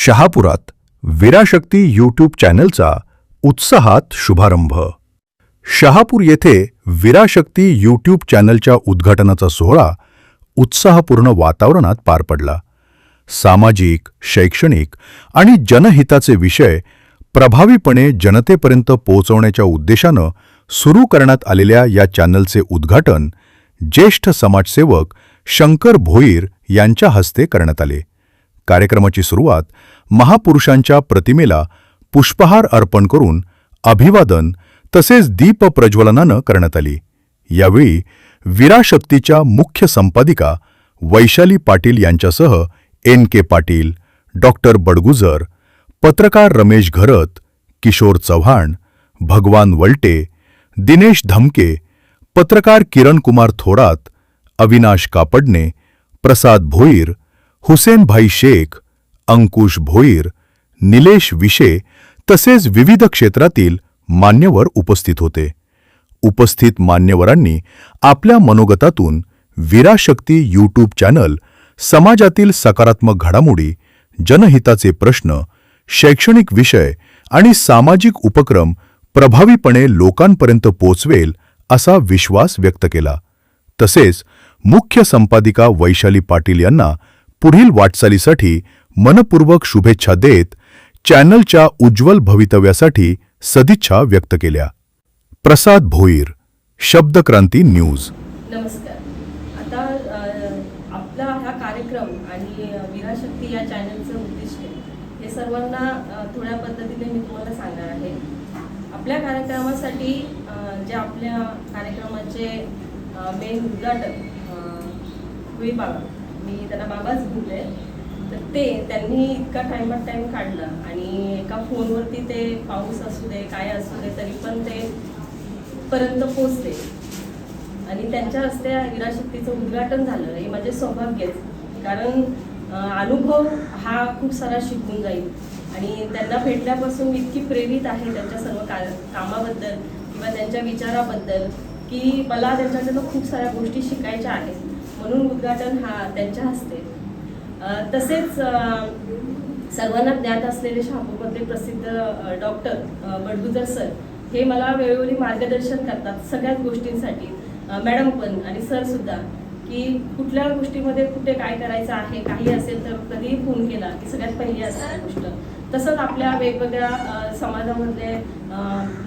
शहापुरात वीराशक्ती YouTube चॅनलचा उत्साहात शुभारंभ। शहापूर येथे वीराशक्ती यूट्यूब चॅनलच्या उद्घाटनाचा सोहळा उत्साहपूर्ण वातावरणात पार पडला। सामाजिक, शैक्षणिक आणि जनहिताचे विषय प्रभावीपणे जनतेपर्यंत पोहोचवण्याच्या उद्देशानं सुरू करण्यात आलेल्या या चॅनलचे उद्घाटन ज्येष्ठ समाजसेवक शंकर भोईर यांच्या हस्ते करण्यात आले। कार्यक्रमाची सुरुवात महापुरुषांच्या प्रतिमेला पुष्पहार अर्पण करून अभिवादन तसेच दीप प्रज्वलनानं करण्यात आली। यावेळी वीराशक्तीच्या मुख्य संपादिका वैशाली पाटील यांच्यासह NK पाटील, डॉक्टर बडगुजर, पत्रकार रमेश घरत, किशोर चव्हाण, भगवान वल्टे, दिनेश धमके, पत्रकार किरण कुमार थोरात, अविनाश कापडणे, प्रसाद भोईर, हुसेन भाई शेख, अंकुश भोईर, निलेश विशे तसेच विविध क्षेत्रातील मान्यवर उपस्थित होते। उपस्थित मान्यवरांनी आपल्या मनोगतातून वीराशक्ती यूट्यूब चॅनल समाजातील सकारात्मक घडामोडी, जनहिताचे प्रश्न, शैक्षणिक विषय आणि सामाजिक उपक्रम प्रभावीपणे लोकांपर्यंत पोहोचवेल असा विश्वास व्यक्त केला। तसेच मुख्य संपादिका वैशाली पाटील यांना पुढील वाटचालीसाठी मनपूर्वक शुभेच्छा देत चॅनलच्या उज्ज्वल भवितव्यासाठी सदिच्छा व्यक्त केल्या। प्रसाद भोईर, शब्दक्रांती न्यूज। नमस्कार। आता आपला हा कार्यक्रम आणि वीराशक्ती या चॅनलचं उद्दिष्ट हे सर्वांना थोड्या पद्धतीने मी तुम्हाला सांगणार आहे। आपल्या कार्यक्रमासाठी जे आपल्या कार्यक्रमाचे मेन उद्घाटक भोई बाबा, मी त्यांना बाबाच बोलते, तर त्यांनी इतका टाइम काढला आणि एका फोनवरती ते पाऊस असू दे काय असू दे तरी पण ते पर्यंत पोहोचले आणि त्यांच्या हस्ते वीराशक्तीचं उद्घाटन झालं। हे माझे सौभाग्यच, कारण अनुभव हा खूप सारा शिकून जाईल आणि त्यांना भेटल्यापासून मी इतकी प्रेरित आहे त्यांच्या सर्व कामाबद्दल किंवा त्यांच्या विचाराबद्दल की मला त्यांच्याकडून खूप साऱ्या गोष्टी शिकायच्या आहेत, म्हणून उद्घाटन हा त्यांच्या हस्ते। तसेच सर्वांना ज्ञात असलेले शहापूरमधले प्रसिद्ध डॉक्टर बडगुजर सर हे मला वेळोवेळी मार्गदर्शन करतात सगळ्याच गोष्टींसाठी, मॅडम पण आणि सर सुद्धा, की कुठल्या गोष्टीमध्ये कुठे काय करायचं आहे, काही असेल तर कधीही फोन केला की सगळ्यात पहिली असणारी गोष्ट। तसंच आपल्या वेगवेगळ्या समाजामधले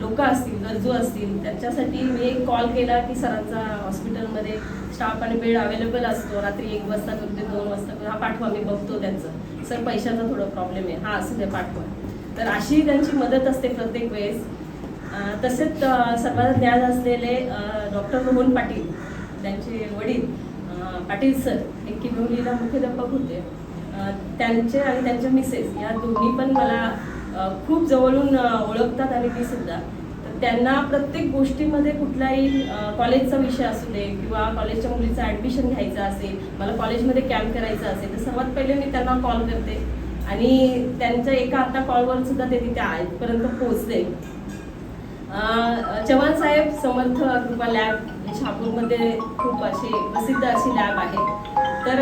लोक असतील, गरजू असतील, त्यांच्यासाठी मी एक कॉल केला की सरांचा हॉस्पिटलमध्ये स्टाफ आणि बेड अवेलेबल असतो, रात्री 1 वाजता करू दे 2 वाजता करू, हा पाठवा, मी बघतो त्यांचं, सर पैशाचा थोडा प्रॉब्लेम आहे, हा असू दे पाठवा। तर अशी त्यांची मदत असते प्रत्येक वेळेस। तसेच सर्वांना ज्ञान असलेले डॉक्टर रोहन पाटील, त्यांचे वडील पाटील सर हे किनवलीला मुख्याध्यापक होते, त्यांचे आणि त्यांच्या मिसेस या दोन्ही पण मला खूप जवळून ओळखतात आणि मी सुद्धा। तर त्यांना प्रत्येक गोष्टीमध्ये कुठलाही कॉलेजचा विषय असू दे किंवा कॉलेजच्या मुलीचं ॲडमिशन घ्यायचं असेल, मला कॉलेजमध्ये कॅम्प करायचा असेल तर सर्वात पहिले मी त्यांना कॉल करते आणि त्यांच्या एका आता कॉलवर सुद्धा ते तिथे इथपर्यंत पोहोचले। चव्हाण साहेब समर्थ कृपा लॅब हे शहापूरमध्ये खूप असे प्रसिद्ध अशी लॅब आहे। तर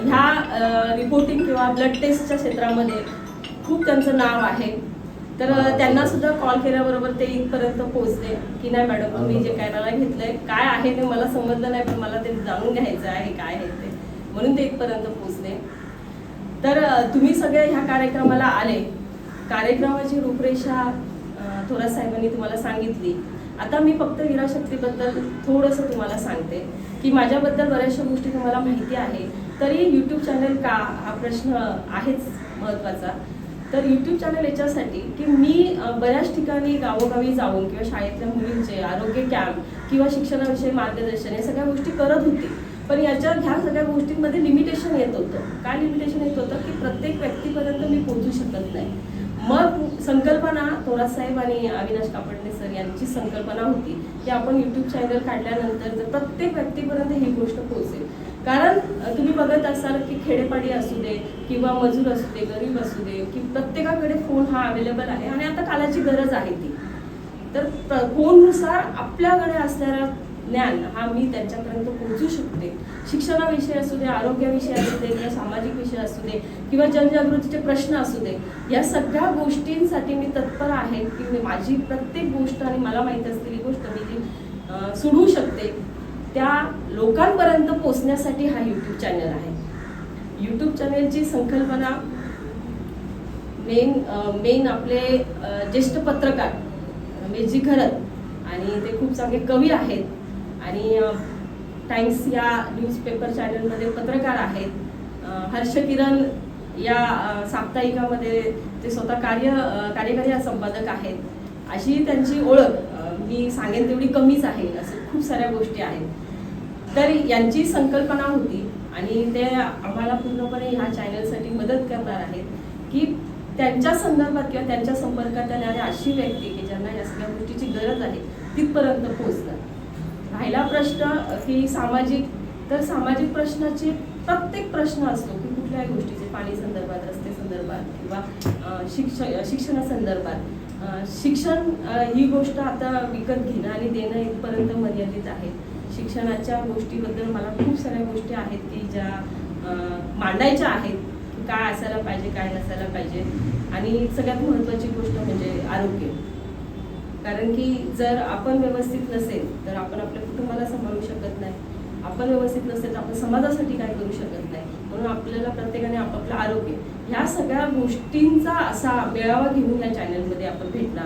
ह्या रिपोर्टिंग किंवा ब्लड टेस्टच्या क्षेत्रामध्ये खूप त्यांचं नाव आहे। तर त्यांना सुद्धा कॉल केल्याबरोबर ते इथपर्यंत पोहोचले की नाही मॅडम तुम्ही जे काय मला घेतलंय काय आहे ते मला समजलं नाही, पण मला ते जाणून घ्यायचं आहे काय आहे ते, म्हणून ते इथपर्यंत पोहोचले। तर तुम्ही सगळे ह्या कार्यक्रमाला आले, कार्यक्रमाची रूपरेषा थोरात साहेबांनी तुम्हाला सांगितली। आता मी फक्त वीराशक्तीबद्दल थोडंसं तुम्हाला सांगते की माझ्याबद्दल बऱ्याचशा गोष्टी तुम्हाला माहिती आहे, तरी यूट्यूब चॅनल का हा प्रश्न आहेच महत्त्वाचा। तर यूट्यूब चॅनल याच्यासाठी की मी बऱ्याच ठिकाणी गावोगावी जाऊन किंवा शाळेतल्या मुलींचे आरोग्य कॅम्प किंवा शिक्षणाविषयी मार्गदर्शन या सगळ्या गोष्टी करत होते, पण ह्या सगळ्या गोष्टींमध्ये लिमिटेशन येत होतं। काय लिमिटेशन येत होतं की प्रत्येक व्यक्तीपर्यंत मी पोहोचू शकत नाही। मग संकल्पना थोरात साहेब आणि अविनाश कापडणे सर यांची संकल्पना होती की आपण यूट्यूब चॅनल काढल्यानंतर जर प्रत्येक व्यक्तीपर्यंत ही गोष्ट पोहोचेल, कारण तुम्ही बघत असाल की खेडेपाडी असू दे किंवा मजूर असू दे, गरीब असू दे, की प्रत्येकाकडे फोन हा अवेलेबल आहे आणि आता कालाची गरज आहे ती। तर फोननुसार आपल्याकडे असणाऱ्या ज्ञान हा मी त्यांच्यापर्यंत पोहोचू शकते. शिक्षणाविषयी असू दे, आरोग्याविषयी असू दे, किंवा सामाजिक विषय असू दे, किंवा जनजागृतीचे प्रश्न असू दे, या सगळ्या गोष्टींसाठी मी तत्पर आहे की मी माझी प्रत्येक गोष्ट आणि मला माहीत असलेली गोष्ट मी जी सोडवू शकते त्या लोकांपर्यंत पोहोचण्यासाठी हा यूट्यूब चॅनल आहे. यूट्यूब चॅनलची संकल्पना मेन आपले ज्येष्ठ पत्रकार मेजी खरत आणि ते खूप चांगले कवी आहेत आणि टाइम्स या न्यूजपेपर चॅनलमध्ये पत्रकार आहेत. हर्ष किरण या साप्ताहिकामध्ये ते स्वतः कार्यकारी संपादक आहेत. अशी त्यांची ओळख मी सांगेन तेवढी कमीच आहे. असं खूप साऱ्या गोष्टी आहेत. तर यांची संकल्पना होती आणि ते आम्हाला पूर्णपणे ह्या चॅनलसाठी मदत करणार आहेत की त्यांच्या संदर्भात किंवा त्यांच्या संपर्कात येणारी अशी व्यक्ती की ज्यांना या सगळ्या गोष्टीची गरज आहे तिथपर्यंत पोहोचणार. राहिला प्रश्न की सामाजिक प्रश्नाचे प्रत्येक प्रश्न असतो की कुठल्याही गोष्टीचे, पाणी संदर्भात, रस्ते संदर्भात किंवा शिक्षणासंदर्भात. शिक्षण ही गोष्ट आता विकत घेणं आणि देणं इथपर्यंत मर्यादित आहे. शिक्षणाच्या गोष्टीबद्दल मला खूप साऱ्या गोष्टी आहेत की ज्या मांडायच्या आहेत, काय असायला पाहिजे, काय नसायला पाहिजे. आणि सगळ्यात महत्त्वाची गोष्ट म्हणजे आरोग्य. कारण की जर आपण व्यवस्थित नसेल तर आपण आपल्या कुटुंबाला सांभाळू शकत नाही. आपण व्यवस्थित नसेल तर आपण समाजासाठी काय करू शकत नाही. म्हणून आपल्याला प्रत्येकाने आपापलं आरोग्य ह्या सगळ्या गोष्टींचा असा मेळावा घेऊन या चॅनलमध्ये आपण भेटणार.